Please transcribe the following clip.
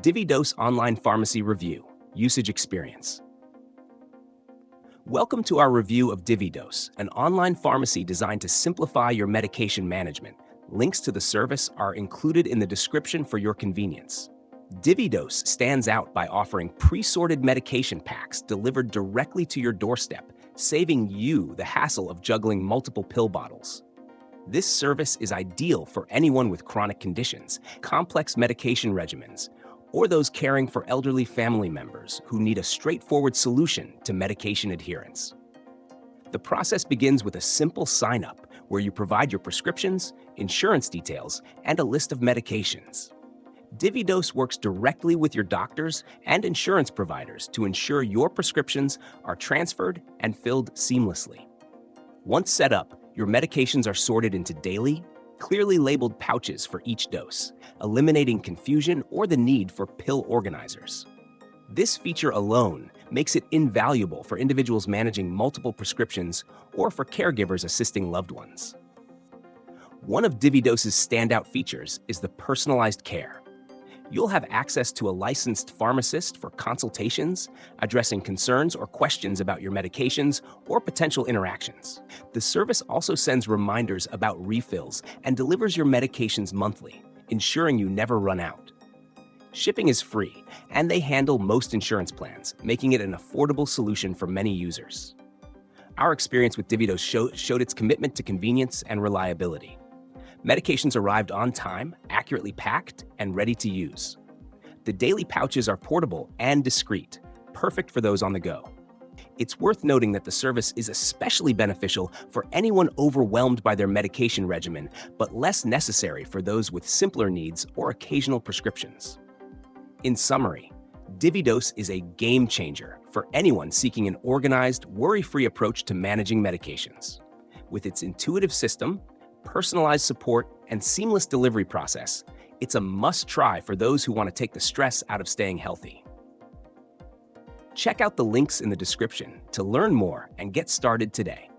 DivvyDose Online Pharmacy Review, Usage Experience. Welcome to our review of DivvyDose, an online pharmacy designed to simplify your medication management. Links to the service are included in the description for your convenience. DivvyDose stands out by offering pre-sorted medication packs delivered directly to your doorstep, saving you the hassle of juggling multiple pill bottles. This service is ideal for anyone with chronic conditions, complex medication regimens, or those caring for elderly family members who need a straightforward solution to medication adherence. The process begins with a simple sign-up where you provide your prescriptions, insurance details, and a list of medications. DivvyDose works directly with your doctors and insurance providers to ensure your prescriptions are transferred and filled seamlessly. Once set up, your medications are sorted into daily, clearly labeled pouches for each dose, eliminating confusion or the need for pill organizers. This feature alone makes it invaluable for individuals managing multiple prescriptions or for caregivers assisting loved ones. One of DivvyDose's standout features is the personalized care. You'll have access to a licensed pharmacist for consultations, addressing concerns or questions about your medications or potential interactions. The service also sends reminders about refills and delivers your medications monthly, ensuring you never run out. Shipping is free, and they handle most insurance plans, making it an affordable solution for many users. Our experience with DivvyDose showed its commitment to convenience and reliability. Medications arrived on time, accurately packed, and ready to use. The daily pouches are portable and discreet, perfect for those on the go. It's worth noting that the service is especially beneficial for anyone overwhelmed by their medication regimen, but less necessary for those with simpler needs or occasional prescriptions. In summary, DivvyDose is a game changer for anyone seeking an organized, worry-free approach to managing medications. With its intuitive system, personalized support, and seamless delivery process, it's a must-try for those who want to take the stress out of staying healthy. Check out the links in the description to learn more and get started today.